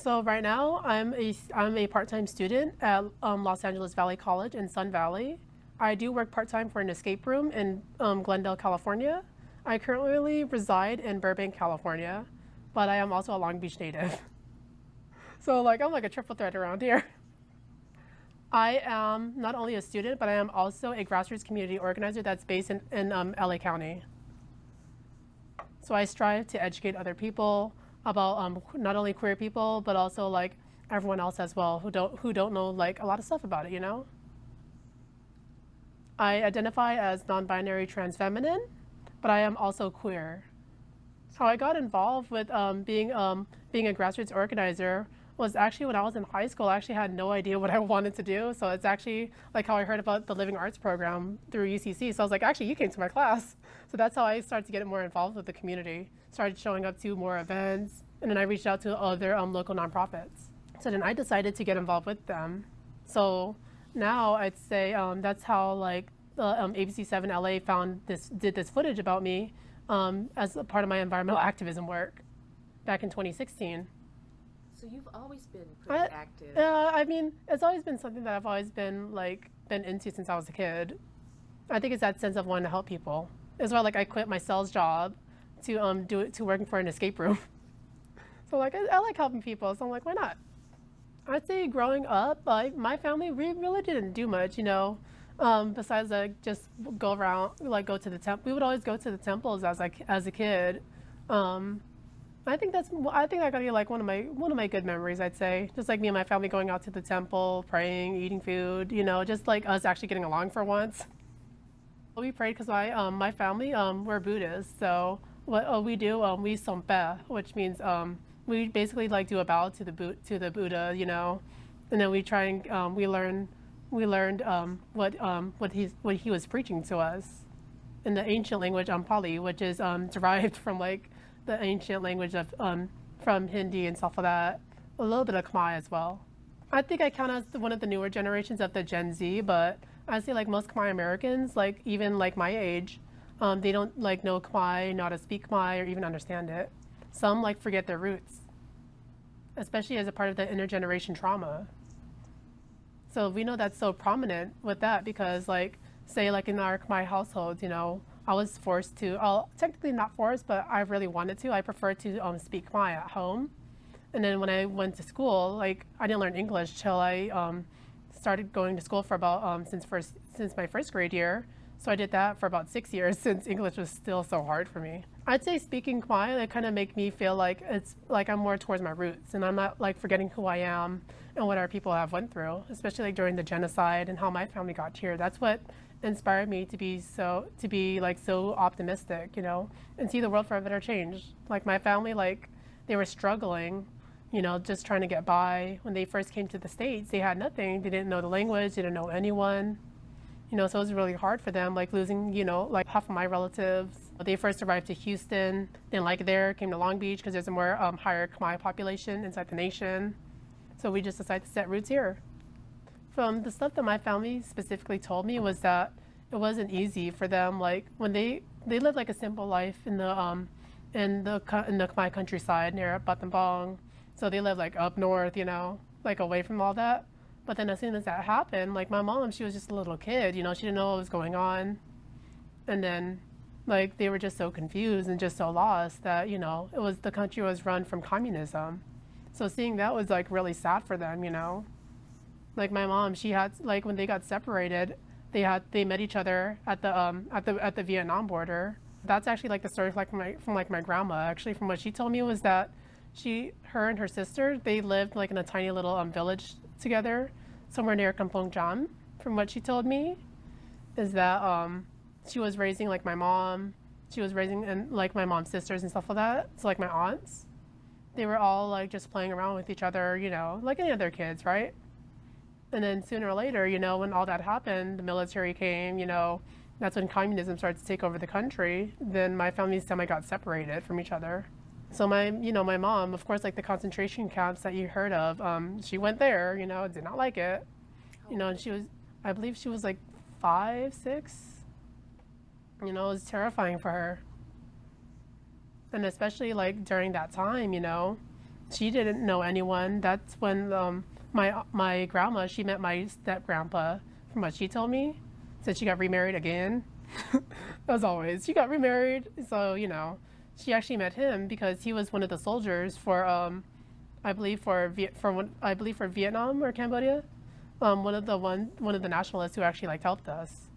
So right now, I'm a part-time student at Los Angeles Valley College in Sun Valley. I do work part-time for an escape room in Glendale, California. I currently reside in Burbank, California, but I am also a Long Beach native. So like I'm like a triple threat around here. I am not only a student, but I am also a grassroots community organizer that's based in LA County. So I strive to educate other people about not only queer people, but also like everyone else as well who don't know like a lot of stuff about it, you know? I identify as non-binary trans feminine, but I am also queer. How I got involved with being a grassroots organizer was actually when I was in high school. I actually had no idea what I wanted to do. So it's actually like how I heard about the Living Arts program through UCC. So I was like, actually, you came to my class. So that's how I started to get more involved with the community. Started showing up to more events, and then I reached out to other local nonprofits. So then I decided to get involved with them. So now I'd say that's how like the ABC7 LA did this footage about me as a part of my environmental activism work back in 2016. So you've always been pretty active. I mean, it's always been something that I've always been into since I was a kid. I think it's that sense of wanting to help people. It's why like I quit my sales job to working for an escape room. So like I like helping people. So I'm like, why not? I'd say growing up, like my family, we really didn't do much, you know. Besides like just go around, like go to the temple. We would always go to the temples as a kid. I think that got to be like one of my good memories. I'd say just like me and my family going out to the temple, praying, eating food. You know, just like us actually getting along for once. We prayed because my family we're Buddhists. So what we do we sompe, which means we basically like do a bow to the Buddha. You know, and then we try and we learned what he was preaching to us in the ancient language Pali, which is derived from like the ancient language of from Hindi and stuff like that, a little bit of Khmer as well. I think I count as one of the newer generations of the Gen Z, but I say like most Khmer Americans, like even like my age, they don't like know Khmer, know how to speak Khmer, or even understand it. Some like forget their roots, especially as a part of the intergeneration trauma. So we know that's so prominent with that because like say like in our Khmer households, you know, I was forced to, technically not forced, but I really wanted to. I prefer to speak Khmer at home. And then when I went to school, like I didn't learn English till I started going to school for about since my first grade year. So I did that for about 6 years since English was still so hard for me. I'd say speaking Khmer, it kind of make me feel like it's like I'm more towards my roots and I'm not like forgetting who I am and what our people have went through, especially like during the genocide and how my family got here. That's what inspired me to be so optimistic, you know, and see the world for a better change. Like my family, like they were struggling, you know, just trying to get by. When they first came to the States, they had nothing. They didn't know the language, they didn't know anyone, you know, so it was really hard for them, like losing, you know, like half of my relatives. They first arrived to Houston, didn't like it there, came to Long Beach because there's a more higher Khmer population inside the nation. So we just decided to set roots here. From the stuff that my family specifically told me was that it wasn't easy for them. Like when they lived like a simple life in the Khmer countryside near Battambang. So they lived like up north, you know, like away from all that. But then as soon as that happened, like my mom, she was just a little kid, you know, she didn't know what was going on. And then like they were just so confused and just so lost that, you know, the country was run from communism. So seeing that was like really sad for them, you know. Like my mom, she had like when they got separated, they met each other at the Vietnam border. That's actually like the story from my grandma. Actually, from what she told me was that her and her sister, they lived like in a tiny little village together, somewhere near Kampong Jam. From what she told me, is that she was raising like my mom, she was raising and like my mom's sisters and stuff like that. So like my aunts, they were all like just playing around with each other, you know, like any other kids, right? And then sooner or later, you know, when all that happened, the military came, you know, that's when communism started to take over the country. Then my family got separated from each other. So my mom, of course, like the concentration camps that you heard of, she went there, you know, did not like it. You know, and I believe she was like 5, 6. You know, it was terrifying for her. And especially like during that time, you know, She didn't know anyone. That's when my grandma, she met my step grandpa, from what she told me. Said she got remarried again. As always, she got remarried. So she actually met him because he was one of the soldiers for I believe for Vietnam or Cambodia. One of the nationalists who actually like helped us.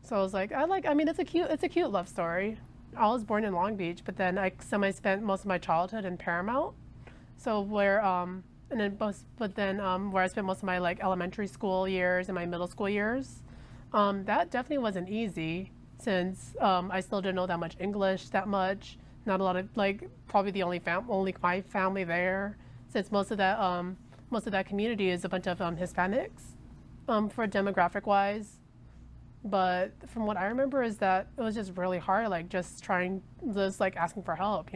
So I was like, I mean, it's a cute love story. I was born in Long Beach, but then I spent most of my childhood in Paramount. So where where I spent most of my like elementary school years and my middle school years, that definitely wasn't easy since I still didn't know that much English that much. Not a lot of like probably the only my family there, since most of that community is a bunch of Hispanics, for demographic wise. But from what I remember is that it was just really hard, like just like asking for help,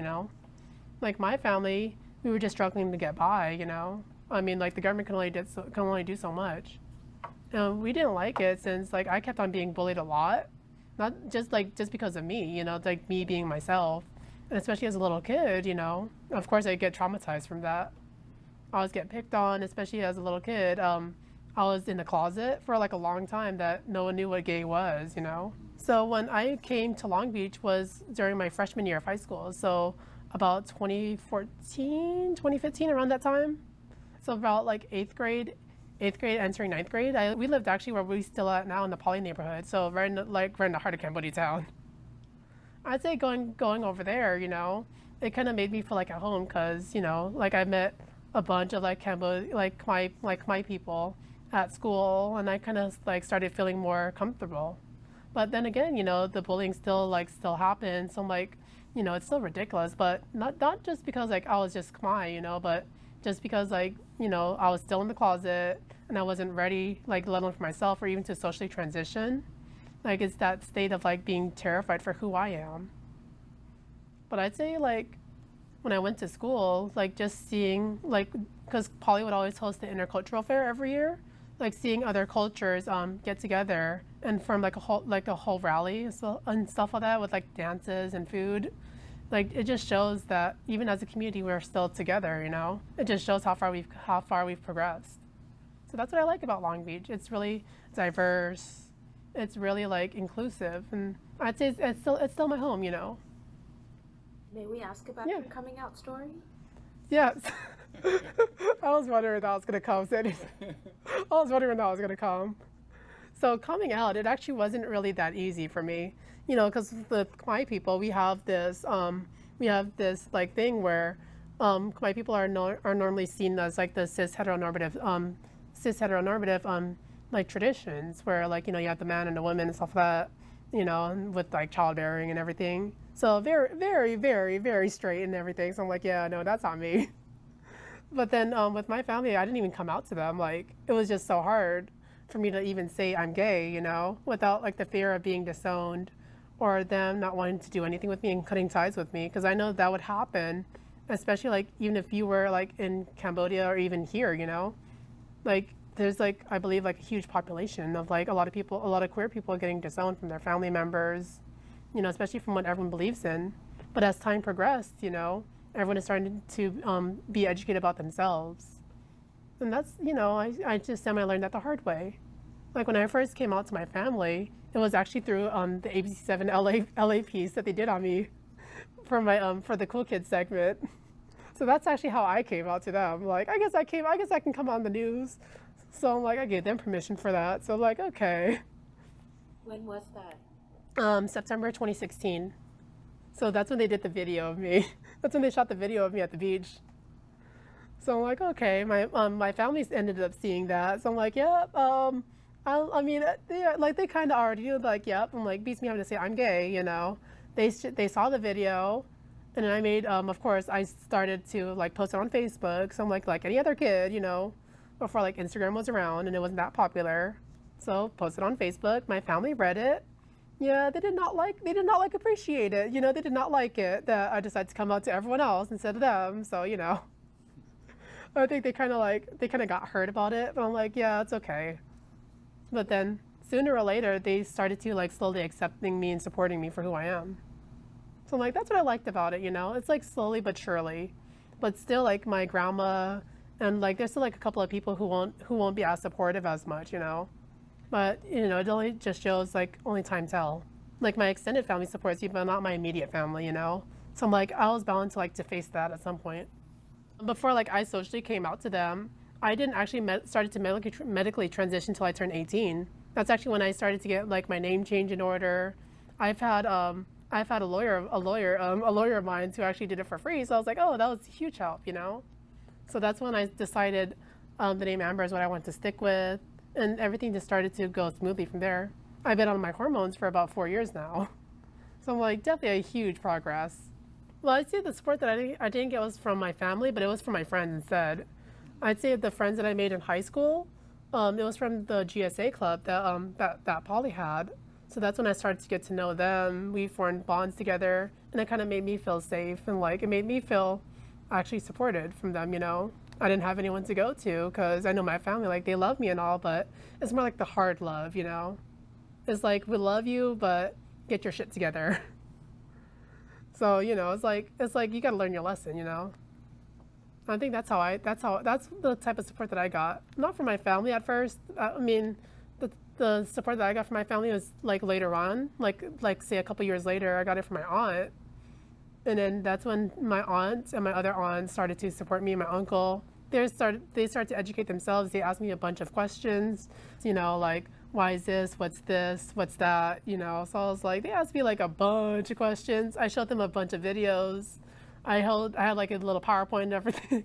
Like my family, we were just struggling to get by, I mean, like the government can only do so much. We didn't like it since like I kept on being bullied a lot, not just because of me, like me being myself, and especially as a little kid, Of course, I get traumatized from that. I always get picked on, especially as a little kid. I was in the closet for like a long time that no one knew what gay was, So when I came to Long Beach was during my freshman year of high school. So about 2014, 2015, around that time. So about like eighth grade entering ninth grade. We lived actually where we still at now in the Poly neighborhood. So right in the heart of Cambodia town. I'd say going over there, it kind of made me feel like at home because, like I met a bunch of like Khmer people at school, and I kind of like started feeling more comfortable. But then again, the bullying still happens. So I'm like, it's still ridiculous, but not just because like I was just Khmer, but just because like, I was still in the closet and I wasn't ready, like let alone for myself or even to socially transition. Like it's that state of like being terrified for who I am. But I'd say like when I went to school, like just seeing like, because Poly would always host the intercultural fair every year, like seeing other cultures get together and form like a whole rally and stuff like that with like dances and food. Like it just shows that even as a community we're still together, It just shows how far we've progressed. So that's what I like about Long Beach. It's really diverse. It's really like inclusive, and I'd say it's still my home, May we ask about your coming out story? Yes. I was wondering if that was going to come. I was wondering when that was going to come. So coming out, it actually wasn't really that easy for me, because with Khmer people, we have this like thing where Khmer people are normally seen as like the cis heteronormative like traditions where like, you have the man and the woman and stuff like that, and with like childbearing and everything. So very, very, very, very straight and everything. So I'm like, yeah, no, that's not me. But then with my family, I didn't even come out to them. Like, it was just so hard for me to even say I'm gay, without like the fear of being disowned or them not wanting to do anything with me and cutting ties with me. Because I know that would happen, especially like even if you were like in Cambodia or even here, like there's like, I believe like a huge population of like a lot of queer people getting disowned from their family members, especially from what everyone believes in. But as time progressed, everyone is starting to be educated about themselves. And that's, I just I learned that the hard way. Like when I first came out to my family, it was actually through the ABC7 LA piece that they did on me for my for the Cool Kids segment. So that's actually how I came out to them. Like, I guess I can come on the news. So I'm like, I gave them permission for that. So I'm like, okay. When was that? September 2016. So that's when they did the video of me. That's when they shot the video of me at the beach. So I'm like, okay. My family ended up seeing that. So I'm like, yeah. They kind of already knew. Like, yep. I'm like, beats me having to say I'm gay. They saw the video, and then I made. Of course, I started to like post it on Facebook. So I'm like any other kid, before like Instagram was around and it wasn't that popular. So posted on Facebook. My family read it. Yeah, they did not appreciate it. They did not like it that I decided to come out to everyone else instead of them. So, I think they kind of got hurt about it, but I'm like, yeah, it's okay. But then sooner or later, they started to like slowly accepting me and supporting me for who I am. So I'm like, that's what I liked about it, It's like slowly but surely. but still like my grandma and like there's still like a couple of people who won't be as supportive as much, you know. But you know, it only just shows like only time tell. Like my extended family supports me, but not my immediate family, you know. So I'm like I was bound to like to face that at some point. Before like I socially came out to them, I didn't actually started to medically transition until I turned 18. That's actually when I started to get like my name change in order. I've had a lawyer of mine who actually did it for free. So I was like, oh, that was a huge help, you know. So that's when I decided the name Amber is what I want to stick with, and everything just started to go smoothly from there. I've been on my hormones for about 4 years now, so I'm like definitely a huge progress. Well, I'd say the support that I didn't get was from my family, but it was from my friends instead. I'd say the friends that I made in high school, it was from the GSA club that Polly had. So that's when I started to get to know them. We formed bonds together, and it kind of made me feel safe, and like it made me feel actually supported from them, you know. I didn't have anyone to go to because I know my family, like they love me and all, but it's more like the hard love, you know. It's like we love you, but get your shit together. So, you know, it's like you got to learn your lesson, you know. I think that's the type of support that I got. Not from my family at first. I mean, the support that I got from my family was like later on, like say a couple years later, I got it from my aunt. And then that's when my aunt and my other aunt started to support me and my uncle. They started to educate themselves. They asked me a bunch of questions, you know, like, why is this, what's that, you know. So I was like, they asked me like a bunch of questions. I showed them a bunch of videos. I had like a little PowerPoint and everything.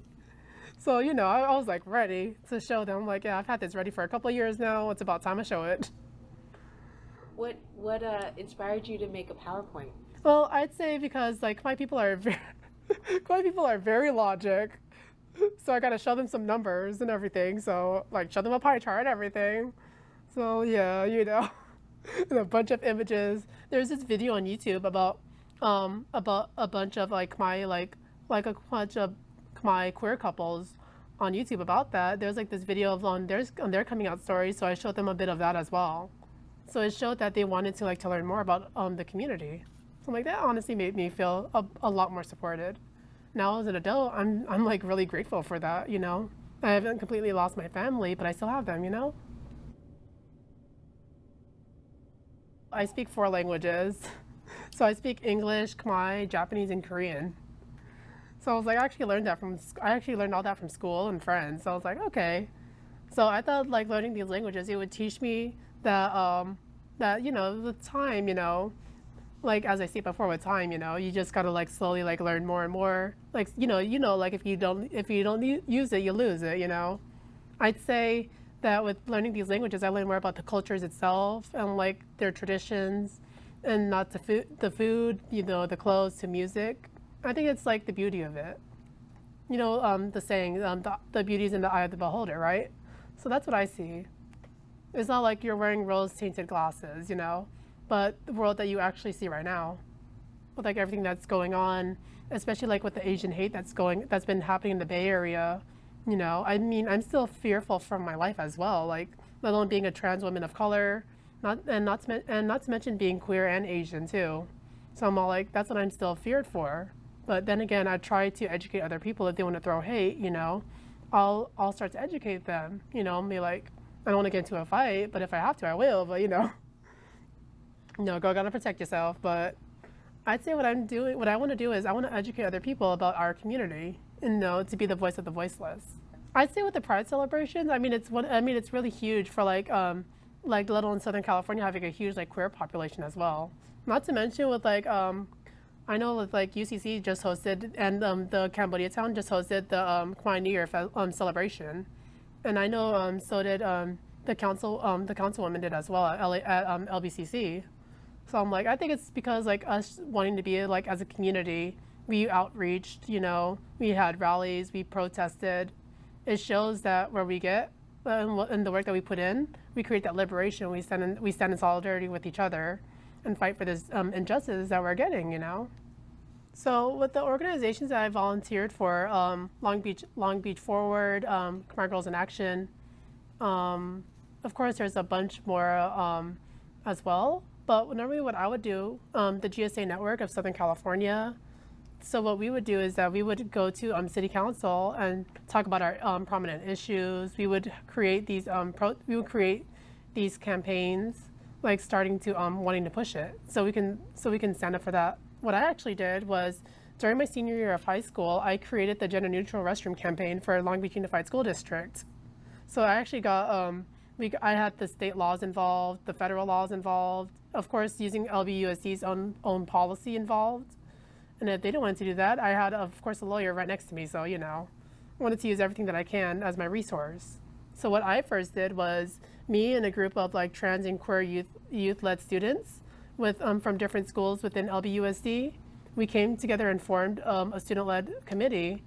So, you know, I was like ready to show them, like, yeah, I've had this ready for a couple of years now. It's about time I show it. What inspired you to make a PowerPoint? Well, I'd say because like my people are very logic. So I got to show them some numbers and everything. So like show them a pie chart and everything. So yeah, you know, and a bunch of images. There's this video on YouTube about a bunch of like a bunch of my queer couples on YouTube about that. There's like this video of on their coming out story. So I showed them a bit of that as well. So it showed that they wanted to like to learn more about the community. So like that honestly made me feel a lot more supported. Now as an adult, I'm like really grateful for that, you know. I haven't completely lost my family, but I still have them, you know. I speak 4 languages. So I speak English, Khmer, Japanese, and Korean. So I was like, I actually learned all that from school and friends. So I was like, okay. So I thought like learning these languages, it would teach me that that, you know, with time, you know, like as I said before, with time, you know, you just gotta like slowly like learn more and more. Like, you know, like if you don't use it, you lose it, you know. I'd say that with learning these languages, I learned more about the cultures itself and like their traditions, and not the food, you know, the clothes to music. I think it's like the beauty of it. You know, the saying, the beauty is in the eye of the beholder, right? So that's what I see. It's not like you're wearing rose-tinted glasses, you know, but the world that you actually see right now, with like everything that's going on, especially like with the Asian hate that's been happening in the Bay Area. You know, I mean, I'm still fearful for my life as well, like let alone being a trans woman of color, not to mention being queer and Asian too. So I'm all like, that's what I'm still feared for. But then again, I try to educate other people. If they want to throw hate, you know, I'll start to educate them. You know, be like, I don't want to get into a fight, but if I have to, I will. But you know, no, girl, gotta protect yourself. But I'd say what I want to do is I want to educate other people about our community, and you know, to be the voice of the voiceless. I'd say with the Pride celebrations, I mean, it's really huge for like let alone Southern California having a huge like queer population as well. Not to mention with like I know with like UCC just hosted, and the Cambodia town just hosted the Khmer New Year celebration, and I know so did the councilwoman did as well at LBCC. So I'm like, I think it's because like us wanting to be like as a community, we outreached, you know, we had rallies, we protested. It shows that where we get and the work that we put in, we create that liberation. We stand in solidarity with each other and fight for this injustice that we're getting, you know. So with the organizations that I volunteered for, Long Beach Forward, Khmer Girls in Action, of course there's a bunch more as well. But normally what I would do, the GSA network of Southern California, So what we would do is that we would go to city council and talk about our prominent issues. We would create these campaigns, like starting to wanting to push it, so we can stand up for that. What I actually did was, during my senior year of high school, I created the gender neutral restroom campaign for Long Beach Unified School District. So I actually got I had the state laws involved, the federal laws involved, of course using LBUSD's own policy involved. And if they didn't want to do that, I had, of course, a lawyer right next to me. So, wanted to use everything that I can as my resource. So what I first did was, me and a group of like trans and queer youth-led students with from different schools within LBUSD, we came together and formed a student-led committee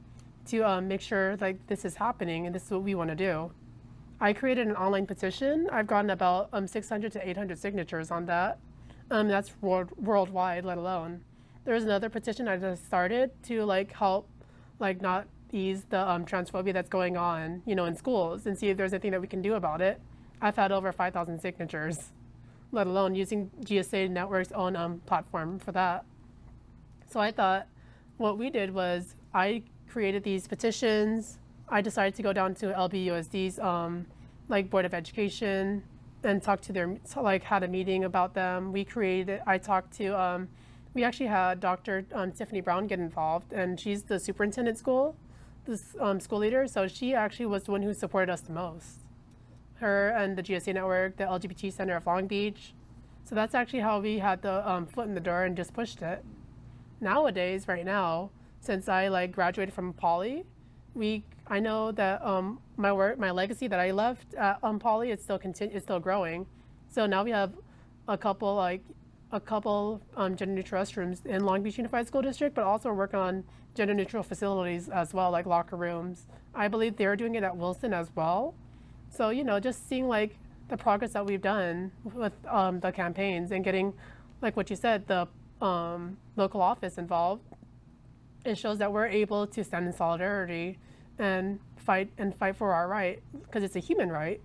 to make sure like this is happening and this is what we want to do. I created an online petition. I've gotten about 600 to 800 signatures on that. That's worldwide, let alone. There's another petition I just started to like help, like not ease the transphobia that's going on, in schools, and see if there's anything that we can do about it. I've had over 5,000 signatures, let alone using GSA Network's own platform for that. So I thought what we did was I created these petitions. I decided to go down to LBUSD's like Board of Education and talk to had a meeting about them. We actually had Dr. Tiffany Brown get involved, and she's the superintendent school leader. So she actually was the one who supported us the most. Her and the GSA Network, the LGBT Center of Long Beach. So that's actually how we had the foot in the door and just pushed it. Nowadays, right now, since I graduated from Poly, I know that my legacy that I left at Poly is still growing. So now we have a couple gender neutral restrooms in Long Beach Unified School District, but also working on gender neutral facilities as well, like locker rooms. I believe they're doing it at Wilson as well. So, just seeing like the progress that we've done with the campaigns and getting, like what you said, the local office involved, it shows that we're able to stand in solidarity and fight for our right, because it's a human right.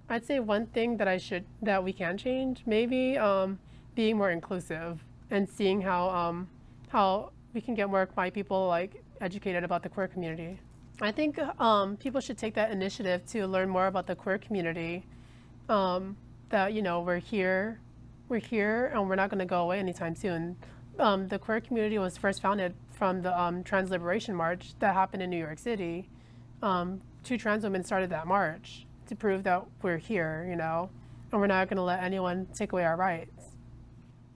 I'd say one thing that we can change, maybe being more inclusive and seeing how we can get more Khmer people like educated about the queer community. I think people should take that initiative to learn more about the queer community. That we're here, and we're not going to go away anytime soon. The queer community was first founded from the Trans Liberation March that happened in New York City. Two trans women started that march to prove that we're here, and we're not going to let anyone take away our rights.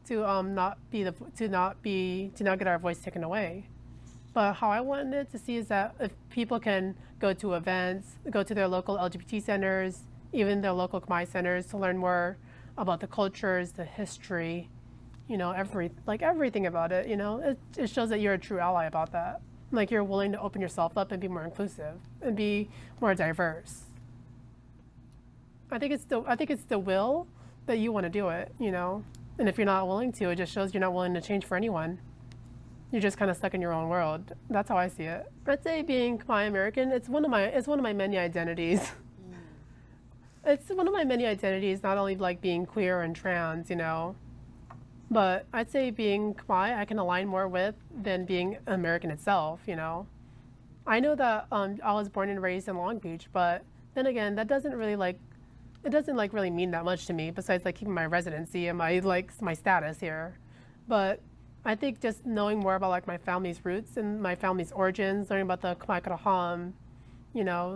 To not get our voice taken away. But how I wanted to see is that if people can go to events, go to their local LGBT centers, even their local Khmer centers, to learn more about the cultures, the history, everything about it. It shows that you're a true ally about that. Like you're willing to open yourself up and be more inclusive and be more diverse. I think it's the will that you want to do it. And if you're not willing to, it just shows you're not willing to change for anyone. You're just kind of stuck in your own world. That's how I see it. I'd say being Khmer American, it's one of my many identities. It's one of my many identities, not only like being queer and trans, but I'd say being Khmer I can align more with than being American itself, I know that I was born and raised in Long Beach, but then again, that doesn't really really mean that much to me, besides like keeping my residency and my status here. But I think just knowing more about like my family's roots and my family's origins, learning about the Khmer Kraham,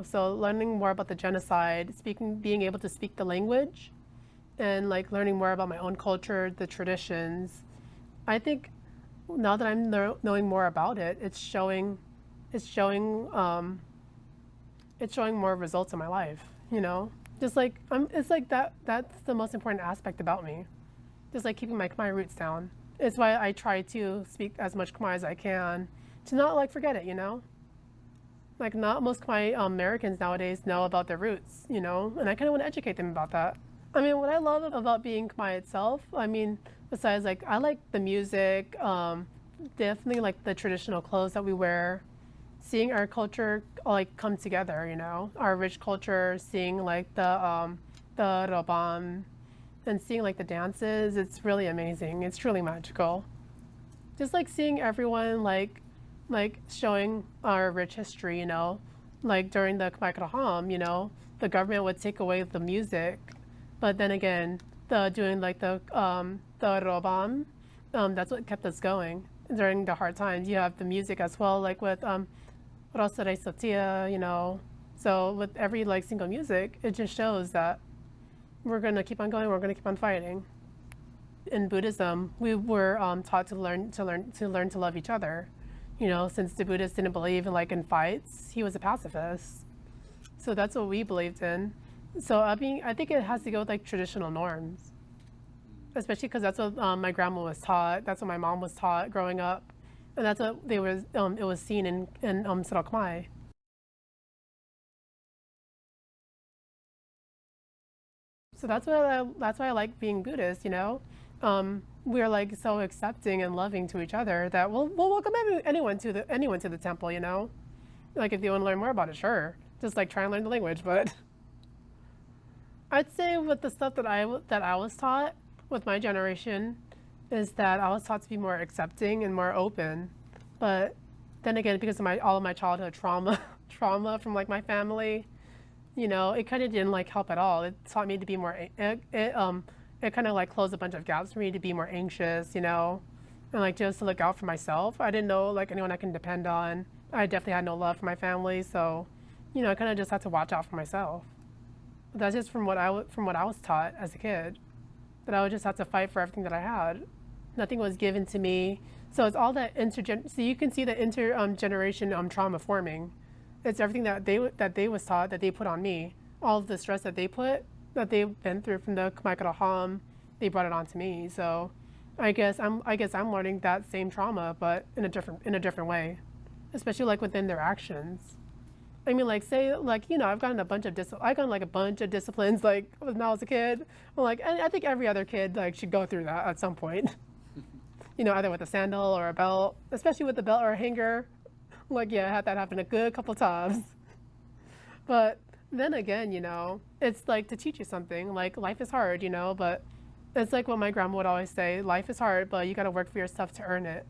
so learning more about the genocide, being able to speak the language, and like learning more about my own culture, the traditions. I think now that I'm knowing more about it, it's showing more results in my life, Just like it's like that's the most important aspect about me. Just like keeping my Khmer roots down. It's why I try to speak as much Khmer as I can, to not forget it, Like not most Khmer Americans nowadays know about their roots, and I kind of want to educate them about that. I mean, what I love about being Khmer itself, besides I like the music, definitely like the traditional clothes that we wear, seeing our culture come together, our rich culture, seeing like the Robam and seeing like the dances, it's really amazing. It's truly magical. Just like seeing everyone like showing our rich history, you know, like during the Khmer, you know, the government would take away the music, but then again, the doing like the robam, that's what kept us going during the hard times. You have the music as well, like with Rosa de Sotia, you know. So with every like single music, it just shows that we're gonna keep on going. We're gonna keep on fighting. In Buddhism, we were taught to learn to love each other. You know, since the Buddhists didn't believe in like in fights, he was a pacifist. So that's what we believed in. So I think it has to go with like traditional norms, especially because that's what my grandma was taught. That's what my mom was taught growing up, and that's what they was. It was seen in Khmer. So that's why I like being Buddhist. You know, we're like so accepting and loving to each other that we'll welcome anyone to the temple. You know, like if they want to learn more about it, sure. Just like try and learn the language, but I'd say with the stuff that I was taught with my generation is that I was taught to be more accepting and more open. But then again, because of all of my childhood trauma from like my family, you know, it kind of didn't like help at all. It taught me to be more. It kind of like closed a bunch of gaps for me to be more anxious, you know, and like just to look out for myself. I didn't know like anyone I can depend on. I definitely had no love for my family, so you know, I kind of just had to watch out for myself. But that's just from what I was taught as a kid, that I would just have to fight for everything that I had. Nothing was given to me, so it's all that So you can see the intergeneration trauma forming. It's everything that they was taught that they put on me. All of the stress that they've been through from the Khmer, they brought it onto me. So I guess I'm learning that same trauma, but in a different way, especially like within their actions. I mean, like, say, like, you know, I've gotten a bunch of disciplines, like, when I was a kid. Well, like, I think every other kid, like, should go through that at some point. You know, either with a sandal or a belt, especially with the belt or a hanger. Like, yeah, I had that happen a good couple times. But then again, you know, it's like to teach you something. Like, life is hard, you know, but it's like what my grandma would always say, life is hard, but you got to work for your stuff to earn it.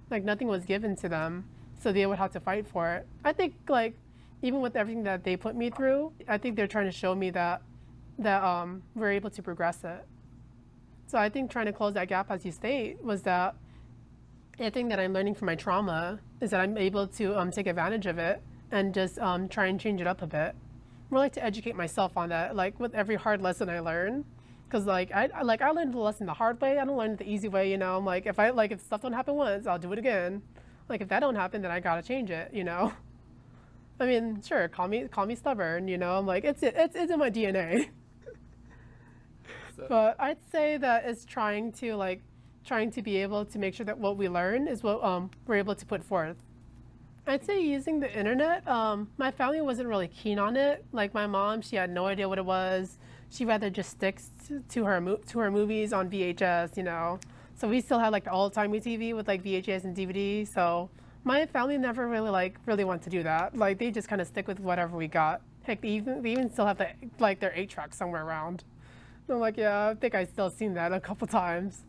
Like, nothing was given to them, so they would have to fight for it. I think, like, even with everything that they put me through, I think they're trying to show me that we're able to progress it. So I think trying to close that gap, as you state, was that the thing that I'm learning from my trauma is that I'm able to take advantage of it and just try and change it up a bit. More like to educate myself on that, like with every hard lesson I learn. Because like I learned the lesson the hard way. I don't learn it the easy way, you know. I'm like if stuff don't happen once, I'll do it again. Like if that don't happen, then I gotta change it, you know. I mean, sure, call me stubborn, you know. I'm like, it's in my DNA. So. But I'd say that it's trying to be able to make sure that what we learn is what we're able to put forth. I'd say using the internet, my family wasn't really keen on it. Like my mom, she had no idea what it was. She rather just sticks to her movies on VHS, you know. So we still had like the old-timey TV with like VHS and DVD, so my family never really want to do that. Like they just kind of stick with whatever we got. Heck, they even still have their 8-track somewhere around. And I'm like, yeah, I think I've still seen that a couple times.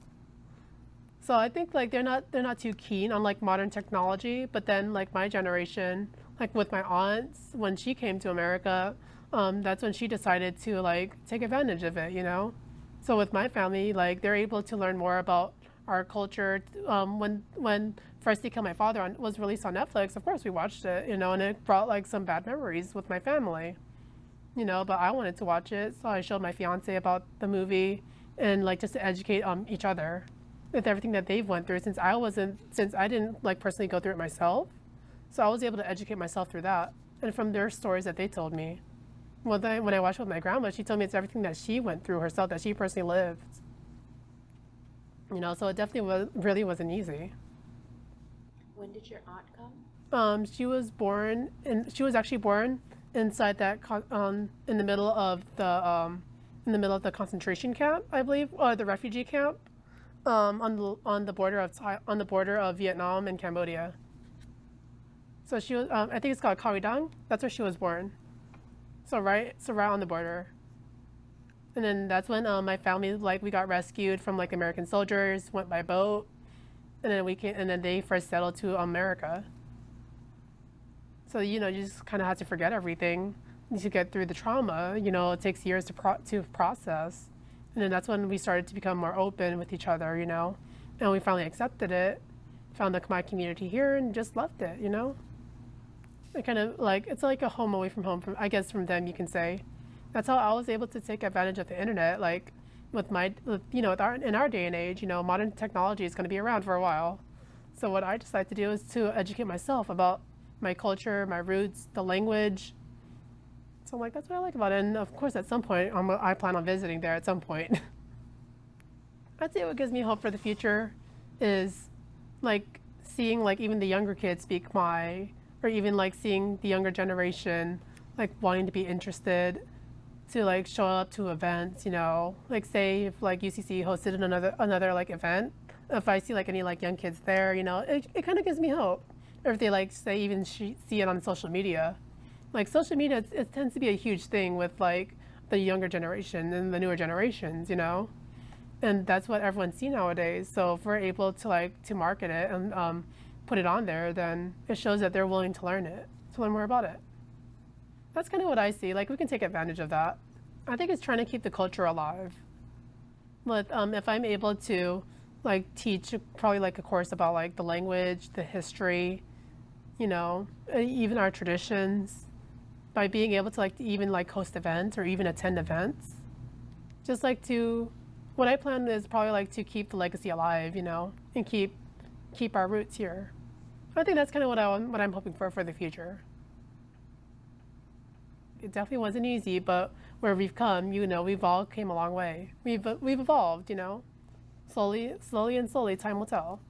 So I think like they're not too keen on like modern technology. But then like my generation, like with my aunts, when she came to America, that's when she decided to like take advantage of it, you know. So with my family, like they're able to learn more about our culture. When First They Killed My Father was released on Netflix, of course we watched it, you know, and it brought like some bad memories with my family, you know, but I wanted to watch it, so I showed my fiance about the movie and like just to educate each other with everything that they've went through since I didn't like personally go through it myself. So I was able to educate myself through that and from their stories that they told me. When I watched with my grandma, she told me it's everything that she went through herself, that she personally lived. You know, so it definitely really wasn't easy. When did your aunt come? She was actually born inside that in the middle of the concentration camp, I believe, or the refugee camp, on the border of Vietnam and Cambodia. So she was, I think it's called Khao Dang. That's where she was born. So right on the border. And then that's when my family, like, we got rescued from like American soldiers, went by boat, and then we came, and then they first settled to America. So, you know, you just kind of have to forget everything to get through the trauma. You know, it takes years to process. And then that's when we started to become more open with each other, you know, and we finally accepted it, found the Khmer community here, and just loved it, you know. It kind of like, it's like a home away from home, from, I guess, from them, you can say. That's how I was able to take advantage of the internet, like you know, in our day and age, you know, modern technology is going to be around for a while. So what I decided to do is to educate myself about my culture, my roots, the language. So I'm like, that's what I like about it. And of course, at some point, I plan on visiting there at some point. I'd say what gives me hope for the future is like seeing like even the younger kids speak Khmer, or even like seeing the younger generation like wanting to be interested to like show up to events, you know, like say if like UCC hosted another like event, if I see like any like young kids there, you know, it kind of gives me hope. Or if they like say even see it on social media, like social media, it tends to be a huge thing with like the younger generation and the newer generations, you know, and that's what everyone's see nowadays. So if we're able to like to market it and put it on there, then it shows that they're willing to learn more about it. That's kind of what I see. Like we can take advantage of that. I think it's trying to keep the culture alive. But if I'm able to like teach probably like a course about like the language, the history, you know, even our traditions, by being able to like even like host events or even attend events, just like to, what I plan is probably like to keep the legacy alive, you know, and keep our roots here. I think that's kind of what I'm hoping for the future. It definitely wasn't easy, but where we've come, you know, we've all came a long way. We've evolved, you know, slowly, time will tell.